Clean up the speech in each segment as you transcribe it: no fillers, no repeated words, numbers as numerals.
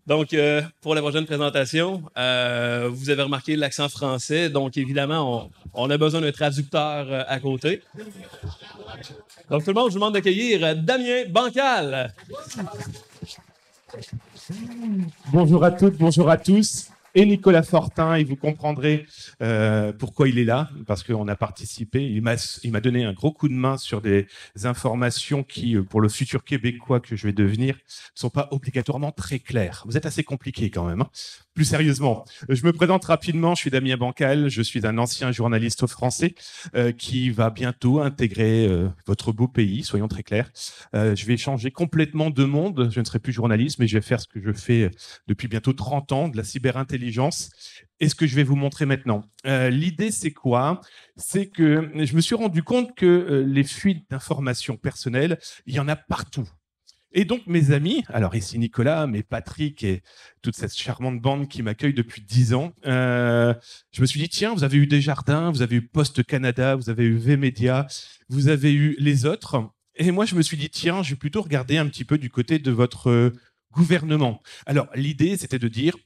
Donc, pour la prochaine présentation, vous avez remarqué l'accent français. Donc, évidemment, on a besoin d'un traducteur à côté. Donc, tout le monde, je vous demande d'accueillir Damien Bancal. Bonjour à toutes, bonjour à tous. Et Nicolas Fortin, et vous comprendrez pourquoi il est là, parce qu'on a participé. Il m'a donné un gros coup de main sur des informations qui, pour le futur québécois que je vais devenir, ne sont pas obligatoirement très claires. Vous êtes assez compliqué quand même. Hein. Plus sérieusement, je me présente rapidement. Je suis Damien Bancal. Je suis un ancien journaliste français qui va bientôt intégrer votre beau pays, soyons très clairs. Je vais changer complètement de monde. Je ne serai plus journaliste, mais je vais faire ce que je fais depuis bientôt 30 ans, de la cyberintelligence. Et ce que je vais vous montrer maintenant. L'idée, c'est quoi? C'est que je me suis rendu compte que les fuites d'informations personnelles, il y en a partout. Et donc, mes amis, alors ici Nicolas, mais Patrick et toute cette charmante bande qui m'accueille depuis 10 ans, je me suis dit, tiens, vous avez eu Desjardins, vous avez eu Post Canada, vous avez eu V-Media, vous avez eu les autres. Et moi, je me suis dit, tiens, je vais plutôt regarder un petit peu du côté de votre gouvernement. Alors, l'idée, c'était de dire,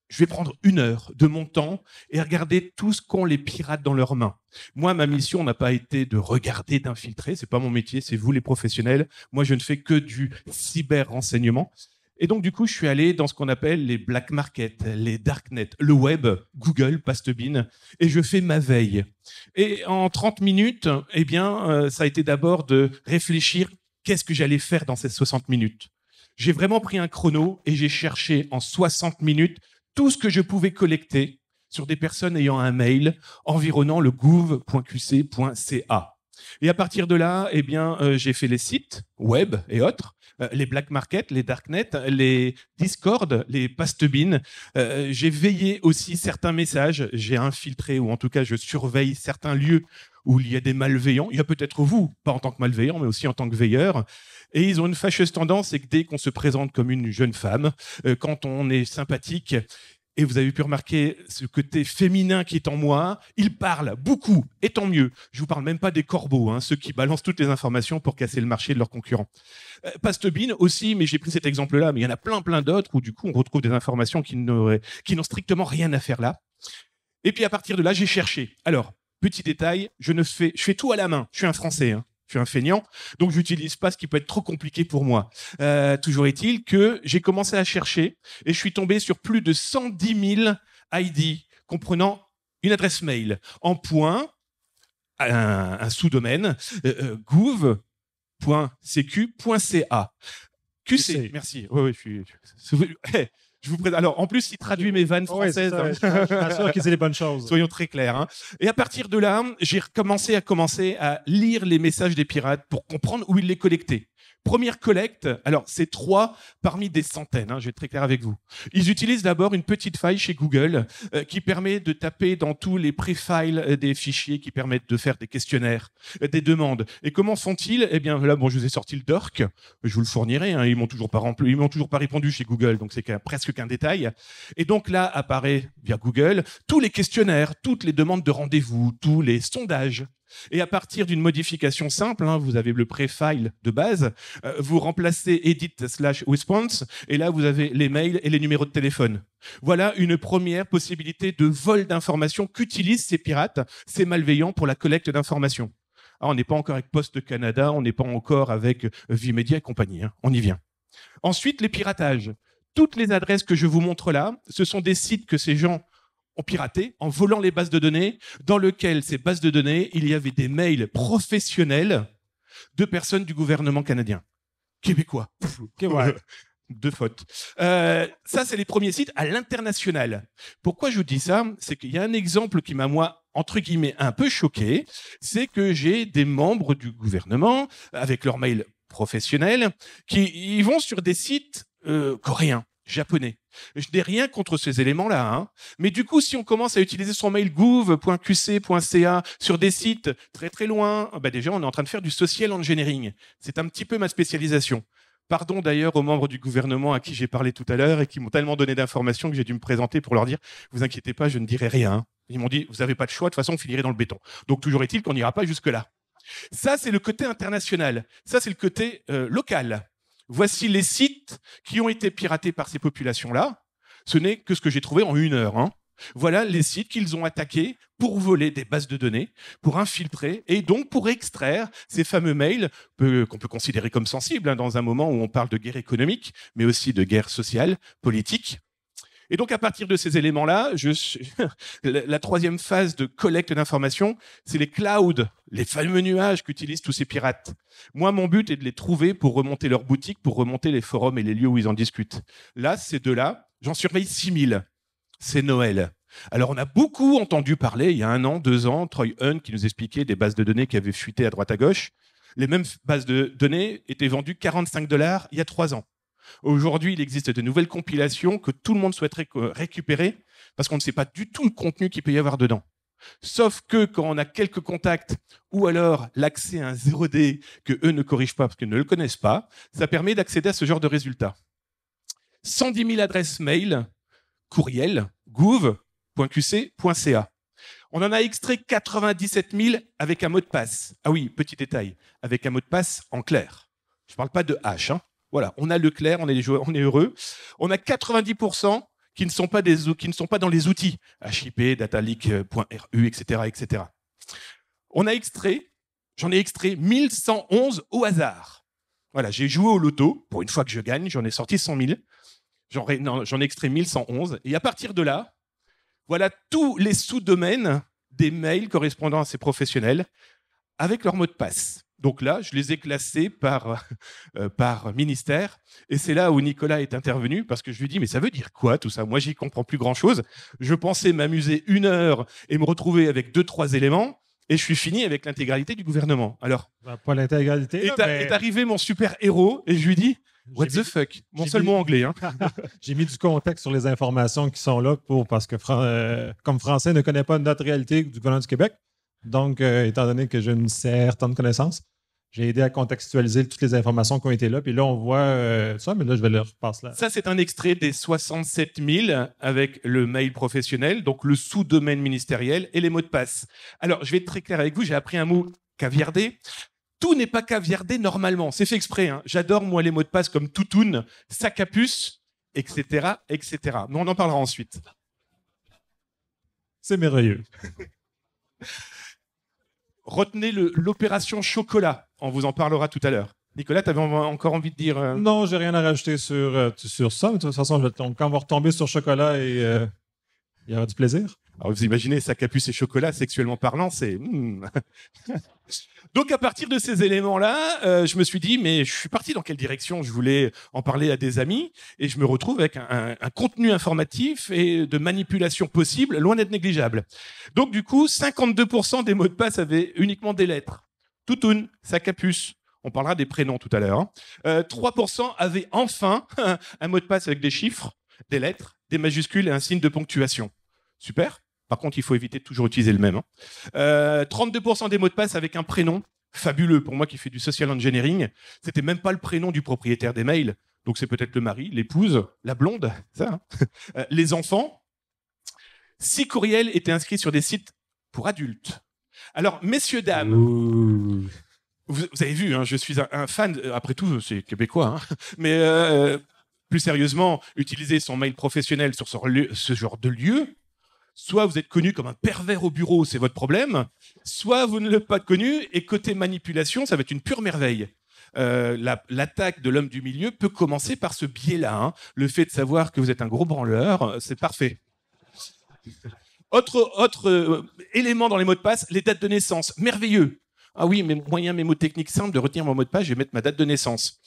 je vais prendre 1 heure de mon temps et regarder tout ce qu'ont les pirates dans leurs mains. Moi, ma mission n'a pas été de regarder, d'infiltrer. C'est pas mon métier, c'est vous les professionnels. Moi, je ne fais que du cyber-renseignement. Et donc, du coup, je suis allé dans ce qu'on appelle les black markets, les darknets, le web, Google, Pastebin, et je fais ma veille. Et en 30 minutes, eh bien, ça a été d'abord de réfléchir qu'est-ce que j'allais faire dans ces 60 minutes. J'ai vraiment pris un chrono et j'ai cherché en 60 minutes tout ce que je pouvais collecter sur des personnes ayant un mail environnant le gouv.qc.ca. Et à partir de là, eh bien, j'ai fait les sites web et autres, les black markets, les darknets, les Discord, les Pastebin. J'ai veillé aussi certains messages. J'ai infiltré, ou en tout cas, je surveille certains lieux où il y a des malveillants. Il y a peut-être vous, pas en tant que malveillant, mais aussi en tant que veilleur. Et ils ont une fâcheuse tendance, c'est que dès qu'on se présente comme une jeune femme, quand on est sympathique, et vous avez pu remarquer ce côté féminin qui est en moi, ils parlent beaucoup, et tant mieux. Je vous parle même pas des corbeaux, hein, ceux qui balancent toutes les informations pour casser le marché de leurs concurrents. Pastebin aussi, mais j'ai pris cet exemple-là, mais il y en a plein d'autres où du coup on retrouve des informations qui n'ont strictement rien à faire là. Et puis à partir de là, j'ai cherché. Alors, petit détail, je fais tout à la main. Je suis un Français, hein. Je suis un feignant, donc je n'utilise pas ce qui peut être trop compliqué pour moi. Toujours est-il que j'ai commencé à chercher et je suis tombé sur plus de 110 000 ID comprenant une adresse mail en point, un sous-domaine, gouv.cq.ca. QC, merci. Oui, je vous présente. Alors, en plus, il traduit mes vannes françaises. Ouais, je suis sûr que c'est les bonnes choses. Soyons très clairs. Hein. Et à partir de là, j'ai commencé à lire les messages des pirates pour comprendre où ils les collectaient. Première collecte, alors c'est 3 parmi des centaines, hein, je vais être très clair avec vous. Ils utilisent d'abord une petite faille chez Google qui permet de taper dans tous les pré-files des fichiers qui permettent de faire des questionnaires, des demandes. Et comment font-ils? Eh bien là, bon, je vous ai sorti le dork, je vous le fournirai, hein, ils m'ont toujours pas répondu chez Google, donc c'est presque qu'un détail. Et donc là apparaît via Google tous les questionnaires, toutes les demandes de rendez-vous, tous les sondages. Et à partir d'une modification simple, hein, vous avez le pré-file de base, vous remplacez edit/response, et là vous avez les mails et les numéros de téléphone. Voilà une première possibilité de vol d'informations qu'utilisent ces pirates, ces malveillants pour la collecte d'informations. Alors, on n'est pas encore avec Post Canada, on n'est pas encore avec V-Media et compagnie, hein, on y vient. Ensuite, les piratages. Toutes les adresses que je vous montre là, ce sont des sites que ces gens ont piraté en volant les bases de données, dans lesquelles ces bases de données, il y avait des mails professionnels de personnes du gouvernement canadien. Québécois. Ouais. De faute. Ça, c'est les premiers sites à l'international. Pourquoi je vous dis ça? C'est qu'il y a un exemple qui m'a, moi, entre guillemets, un peu choqué. C'est que j'ai des membres du gouvernement, avec leur mail professionnel, qui vont sur des sites coréens, japonais. Je n'ai rien contre ces éléments-là, hein. Mais du coup, si on commence à utiliser son mail gouv.qc.ca sur des sites très très loin, bah déjà, on est en train de faire du social engineering. C'est un petit peu ma spécialisation. Pardon d'ailleurs aux membres du gouvernement à qui j'ai parlé tout à l'heure et qui m'ont tellement donné d'informations que j'ai dû me présenter pour leur dire « Vous inquiétez pas, je ne dirai rien ». Ils m'ont dit « Vous n'avez pas de choix, de toute façon, vous finirez dans le béton ». Donc toujours est-il qu'on n'ira pas jusque-là. Ça, c'est le côté international. Ça, c'est le côté local. Voici les sites qui ont été piratés par ces populations-là. Ce n'est que ce que j'ai trouvé en 1 heure. Hein. Voilà les sites qu'ils ont attaqués pour voler des bases de données, pour infiltrer et donc pour extraire ces fameux mails qu'on peut considérer comme sensibles hein, dans un moment où on parle de guerre économique, mais aussi de guerre sociale, politique. Et donc, à partir de ces éléments-là, la troisième phase de collecte d'informations, c'est les clouds, les fameux nuages qu'utilisent tous ces pirates. Moi, mon but est de les trouver pour remonter leur boutique, pour remonter les forums et les lieux où ils en discutent. Là, ces deux-là, j'en surveille 6000. C'est Noël. Alors, on a beaucoup entendu parler, il y a 1 an, 2 ans, Troy Hunt qui nous expliquait des bases de données qui avaient fuité à droite à gauche. Les mêmes bases de données étaient vendues 45 $ il y a 3 ans. Aujourd'hui, il existe de nouvelles compilations que tout le monde souhaiterait récupérer parce qu'on ne sait pas du tout le contenu qu'il peut y avoir dedans. Sauf que quand on a quelques contacts ou alors l'accès à un 0D que eux ne corrigent pas parce qu'ils ne le connaissent pas, ça permet d'accéder à ce genre de résultats. 110 000 adresses mail, courriel, gouv.qc.ca. On en a extrait 97 000 avec un mot de passe. Ah oui, petit détail, avec un mot de passe en clair. Je ne parle pas de H, hein. Voilà, on a le clair, on est heureux. On a 90% qui ne sont pas dans les outils HIP, dataleak.ru, etc., etc. J'en ai extrait 1111 au hasard. Voilà, j'ai joué au loto. Pour une fois que je gagne, j'en ai sorti 100 000. J'en ai extrait 1111. Et à partir de là, voilà tous les sous-domaines des mails correspondant à ces professionnels avec leur mot de passe. Donc là, je les ai classés par ministère. Et c'est là où Nicolas est intervenu parce que je lui ai dit, mais ça veut dire quoi tout ça? Moi, j'y comprends plus grand-chose. Je pensais m'amuser 1 heure et me retrouver avec 2-3 éléments. Et je suis fini avec l'intégralité du gouvernement. Alors, pas l'intégralité. Est arrivé mon super héros et je lui dis, what the fuck? Mon seul mot anglais. Hein. J'ai mis du contexte sur les informations qui sont là parce que comme Français ne connaît pas notre réalité du gouvernement du Québec, donc étant donné que j'ai une certaine connaissance, j'ai aidé à contextualiser toutes les informations qui ont été là. Puis là, on voit ça, mais là, je vais le repasser là. Ça, c'est un extrait des 67 000 avec le mail professionnel, donc le sous-domaine ministériel et les mots de passe. Alors, je vais être très clair avec vous, j'ai appris un mot caviardé. Tout n'est pas caviardé normalement, c'est fait exprès. Hein. J'adore, moi, les mots de passe comme toutoune, sac à puce, etc., etc. Mais on en parlera ensuite. C'est merveilleux. Retenez l'opération chocolat. On vous en parlera tout à l'heure. Nicolas, tu avais encore envie de dire... Non, j'ai rien à rajouter sur ça. Mais de toute façon, quand on va retomber sur chocolat, il y aura du plaisir. Alors, vous imaginez, sac à puce et chocolat, sexuellement parlant, c'est... Donc, à partir de ces éléments-là, je me suis dit, mais je suis parti dans quelle direction? Je voulais en parler à des amis et je me retrouve avec un contenu informatif et de manipulation possible, loin d'être négligeable. Donc, du coup, 52% des mots de passe avaient uniquement des lettres. Toutoune, sac à puce. On parlera des prénoms tout à l'heure. 3% avaient enfin un mot de passe avec des chiffres, des lettres, des majuscules et un signe de ponctuation. Super. Par contre, il faut éviter de toujours utiliser le même. 32% des mots de passe avec un prénom. Fabuleux. Pour moi qui fais du social engineering, c'était même pas le prénom du propriétaire des mails. Donc c'est peut-être le mari, l'épouse, la blonde, ça. Hein. Les enfants. 6 courriels étaient inscrits sur des sites pour adultes. Alors, messieurs, dames, vous avez vu, hein, je suis un fan, après tout, c'est québécois, hein, mais plus sérieusement, utiliser son mail professionnel sur ce genre de lieu, soit vous êtes connu comme un pervers au bureau, c'est votre problème, soit vous ne l'êtes pas connu, et côté manipulation, ça va être une pure merveille. L'attaque de l'homme du milieu peut commencer par ce biais-là. Hein. Le fait de savoir que vous êtes un gros branleur, c'est parfait. Autre élément dans les mots de passe, les dates de naissance. Merveilleux. Ah oui, mais moyen mémotechnique simple de retenir mon mot de passe, je vais mettre ma date de naissance.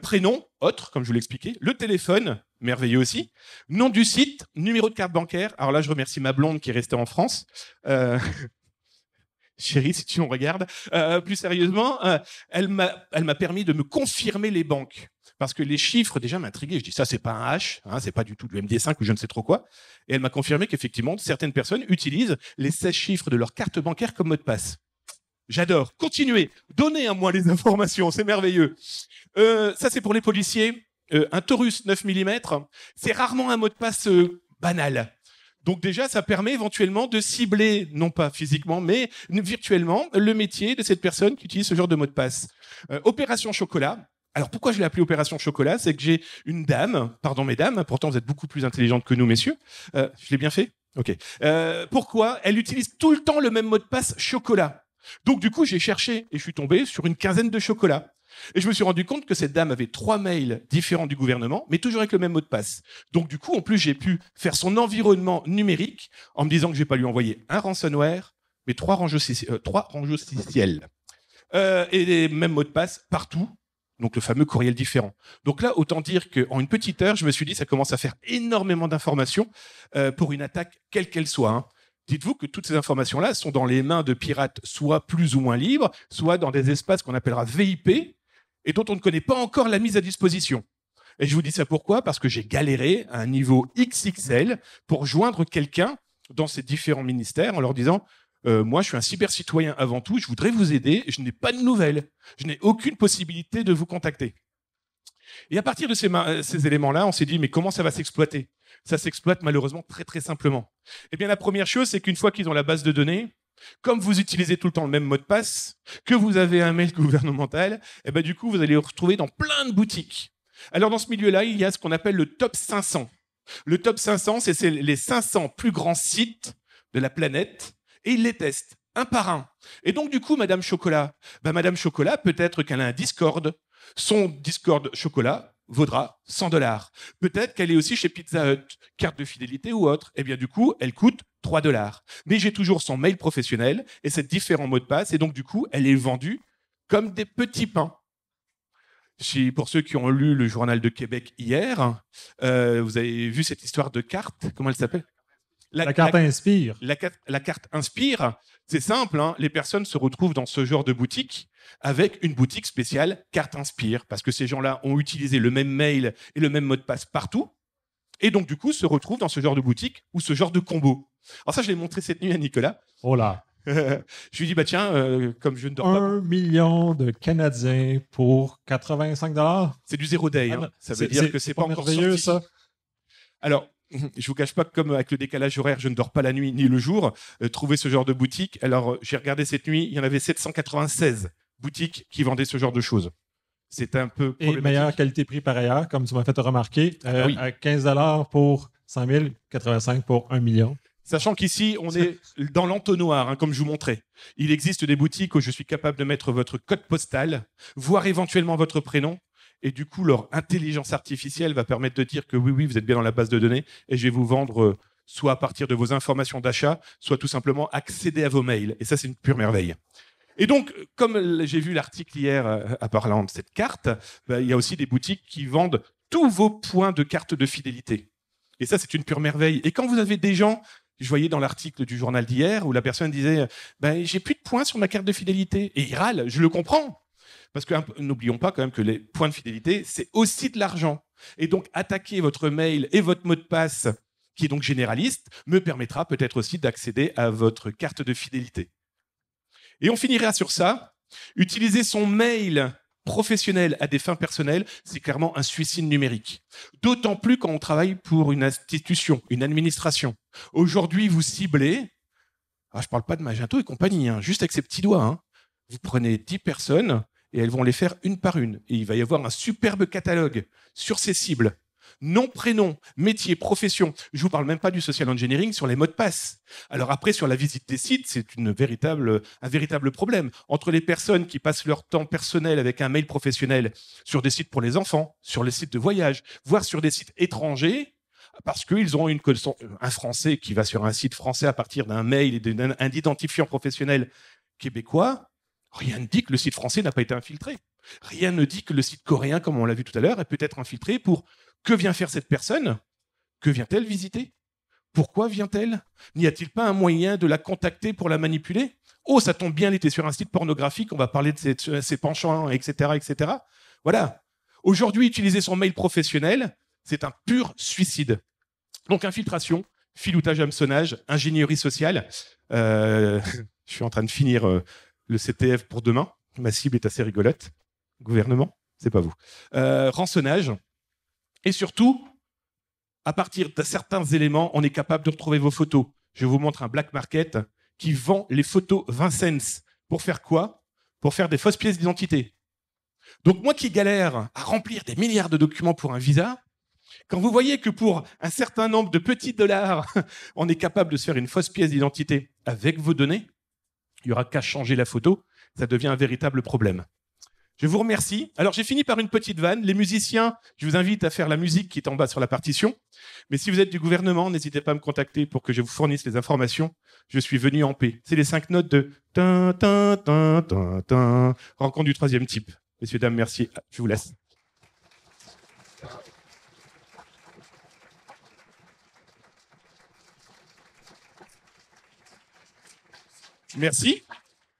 Prénom, autre, comme je vous l'ai expliqué. Le téléphone, merveilleux aussi. Nom du site, numéro de carte bancaire. Alors là, je remercie ma blonde qui est restée en France. Chérie, si tu en regardes. Plus sérieusement, elle m'a permis de me confirmer les banques. Parce que les chiffres, déjà, m'intriguaient. Je dis, ça, c'est pas un H, hein, c'est pas du tout du MD5 ou je ne sais trop quoi. Et elle m'a confirmé qu'effectivement, certaines personnes utilisent les 16 chiffres de leur carte bancaire comme mot de passe. J'adore. Continuez. Donnez à moi les informations. C'est merveilleux. Ça, c'est pour les policiers. Un Taurus 9 mm, c'est rarement un mot de passe banal. Donc déjà, ça permet éventuellement de cibler, non pas physiquement, mais virtuellement, le métier de cette personne qui utilise ce genre de mot de passe. Opération chocolat. Alors pourquoi je l'ai appelée Opération Chocolat? C'est que j'ai une dame, pardon mesdames, pourtant vous êtes beaucoup plus intelligentes que nous messieurs, je l'ai bien fait? Ok. Pourquoi elle utilise tout le temps le même mot de passe chocolat? Donc du coup j'ai cherché et je suis tombé sur une quinzaine de chocolats. Et je me suis rendu compte que cette dame avait 3 mails différents du gouvernement, mais toujours avec le même mot de passe. Donc du coup, en plus, j'ai pu faire son environnement numérique en me disant que je vais pas lui envoyer un ransomware, mais 3 rangeociels. Et les mêmes mots de passe partout. Donc le fameux courriel différent. Donc là, autant dire qu'en une petite heure, je me suis dit ça commence à faire énormément d'informations pour une attaque quelle qu'elle soit. Hein. Dites-vous que toutes ces informations-là sont dans les mains de pirates, soit plus ou moins libres, soit dans des espaces qu'on appellera VIP, et dont on ne connaît pas encore la mise à disposition. Et je vous dis ça pourquoi? Parce que j'ai galéré à un niveau XXL pour joindre quelqu'un dans ces différents ministères en leur disant moi, je suis un cybercitoyen avant tout, je voudrais vous aider, je n'ai pas de nouvelles, je n'ai aucune possibilité de vous contacter. Et à partir de ces éléments-là, on s'est dit mais comment ça va s'exploiter? Ça s'exploite malheureusement très très simplement. Eh bien, la première chose, c'est qu'une fois qu'ils ont la base de données, comme vous utilisez tout le temps le même mot de passe, que vous avez un mail gouvernemental, et ben du coup, vous allez vous retrouver dans plein de boutiques. Alors, dans ce milieu-là, il y a ce qu'on appelle le top 500. Le top 500, c'est les 500 plus grands sites de la planète, et ils les testent, un par un. Et donc, du coup, Madame Chocolat, Madame Chocolat, peut-être qu'elle a un Discord. Son Discord Chocolat vaudra $100. Peut-être qu'elle est aussi chez Pizza Hut, carte de fidélité ou autre. Et bien, du coup, elle coûte $3. Mais j'ai toujours son mail professionnel et ses différents mots de passe. Et donc, du coup, elle est vendue comme des petits pains. Pour ceux qui ont lu le Journal de Québec hier, vous avez vu cette histoire de carte. Comment elle s'appelle? La carte Inspire. La carte Inspire, c'est simple. Hein, les personnes se retrouvent dans ce genre de boutique avec une boutique spéciale carte Inspire. Parce que ces gens-là ont utilisé le même mail et le même mot de passe partout. Et donc, du coup, se retrouvent dans ce genre de boutique ou ce genre de combo. Alors ça, je l'ai montré cette nuit à Nicolas. Oh là. Je lui ai dit, tiens, comme je ne dors pas... 1 million de Canadiens pour 85 $. C'est du zéro day. Hein. Ça veut dire que c'est pas encore merveilleux, sorti. Ça. Alors, je vous cache pas que comme avec le décalage horaire, je ne dors pas la nuit ni le jour, trouver ce genre de boutique. Alors, j'ai regardé cette nuit, il y en avait 796 boutiques qui vendaient ce genre de choses. C'est un peu problématique. Et meilleure qualité-prix par ailleurs, comme tu m'as fait remarquer, oui. à 15 $ pour 100 000, 85 pour 1 million. Sachant qu'ici, on est dans l'entonnoir, hein, comme je vous montrais. Il existe des boutiques où je suis capable de mettre votre code postal, voire éventuellement votre prénom. Et du coup, leur intelligence artificielle va permettre de dire que oui, vous êtes bien dans la base de données et je vais vous vendre soit à partir de vos informations d'achat, soit tout simplement accéder à vos mails. Et ça, c'est une pure merveille. Et donc, comme j'ai vu l'article hier à parlant de cette carte, il y a aussi des boutiques qui vendent tous vos points de carte de fidélité. Et ça, c'est une pure merveille. Et quand vous avez des gens, je voyais dans l'article du journal d'hier où la personne disait j'ai plus de points sur ma carte de fidélité. Et il râle, je le comprends. Parce que n'oublions pas quand même que les points de fidélité, c'est aussi de l'argent. Et donc, attaquer votre mail et votre mot de passe, qui est donc généraliste, me permettra peut-être aussi d'accéder à votre carte de fidélité. Et on finira sur ça. Utiliser son mail professionnel à des fins personnelles, c'est clairement un suicide numérique. D'autant plus quand on travaille pour une institution, une administration. Aujourd'hui, vous ciblez, je ne parle pas de Magento et compagnie, hein, juste avec ces petits doigts, hein. Vous prenez 10 personnes et elles vont les faire une par une. Et il va y avoir un superbe catalogue sur ces cibles. Nom, prénom, métier, profession. Je ne vous parle même pas du social engineering sur les mots de passe. Alors après, sur la visite des sites, c'est un véritable problème. Entre les personnes qui passent leur temps personnel avec un mail professionnel sur des sites pour les enfants, sur les sites de voyage, voire sur des sites étrangers, parce qu'ils ont un Français qui va sur un site français à partir d'un mail et d'un identifiant professionnel québécois, rien ne dit que le site français n'a pas été infiltré. Rien ne dit que le site coréen, comme on l'a vu tout à l'heure, est peut-être infiltré pour... Que vient faire cette personne? Que vient-elle visiter? Pourquoi vient-elle? N'y a-t-il pas un moyen de la contacter pour la manipuler? Oh, ça tombe bien, elle était sur un site pornographique, on va parler de ses penchants, etc., etc. Voilà. Aujourd'hui, utiliser son mail professionnel, c'est un pur suicide. Donc, infiltration, filoutage, hameçonnage, ingénierie sociale. Je suis en train de finir le CTF pour demain. Ma cible est assez rigolote. Gouvernement, c'est pas vous. Rançonnage. Et surtout, à partir de certains éléments, on est capable de retrouver vos photos. Je vous montre un black market qui vend les photos Vincennes. Pour faire quoi? Pour faire des fausses pièces d'identité. Donc moi qui galère à remplir des milliards de documents pour un visa, quand vous voyez que pour un certain nombre de petits dollars, on est capable de se faire une fausse pièce d'identité avec vos données, il n'y aura qu'à changer la photo, ça devient un véritable problème. Je vous remercie. Alors, j'ai fini par une petite vanne. Les musiciens, je vous invite à faire la musique qui est en bas sur la partition. Mais si vous êtes du gouvernement, n'hésitez pas à me contacter pour que je vous fournisse les informations. Je suis venu en paix. C'est les 5 notes de tin, tin, tin, tin, tin. Rencontre du 3e type. Messieurs, dames, merci. Je vous laisse. Merci.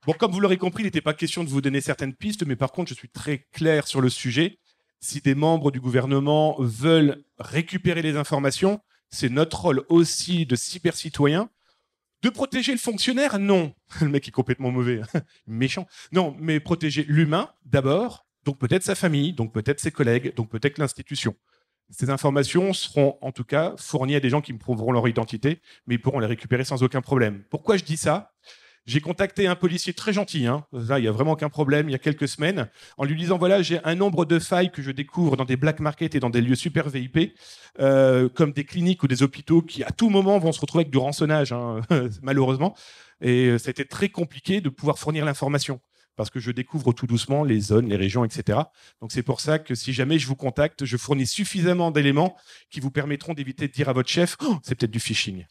Bon, comme vous l'aurez compris, il n'était pas question de vous donner certaines pistes, mais par contre, je suis très clair sur le sujet. Si des membres du gouvernement veulent récupérer les informations, c'est notre rôle aussi de cybercitoyen. De protéger le fonctionnaire, non. Le mec est complètement mauvais, méchant. Non, mais protéger l'humain d'abord, donc peut-être sa famille, donc peut-être ses collègues, donc peut-être l'institution. Ces informations seront en tout cas fournies à des gens qui me prouveront leur identité, mais ils pourront les récupérer sans aucun problème. Pourquoi je dis ça ? J'ai contacté un policier très gentil, là, il n'y a vraiment aucun problème, il y a quelques semaines, en lui disant, voilà, j'ai un nombre de failles que je découvre dans des black markets et dans des lieux super VIP, comme des cliniques ou des hôpitaux qui, à tout moment, vont se retrouver avec du rançonnage, malheureusement. Et ça a été très compliqué de pouvoir fournir l'information, parce que je découvre tout doucement les zones, les régions, etc. Donc c'est pour ça que si jamais je vous contacte, je fournis suffisamment d'éléments qui vous permettront d'éviter de dire à votre chef, oh, c'est peut-être du phishing.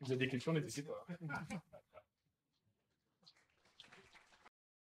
Si vous avez des questions, n'hésitez pas.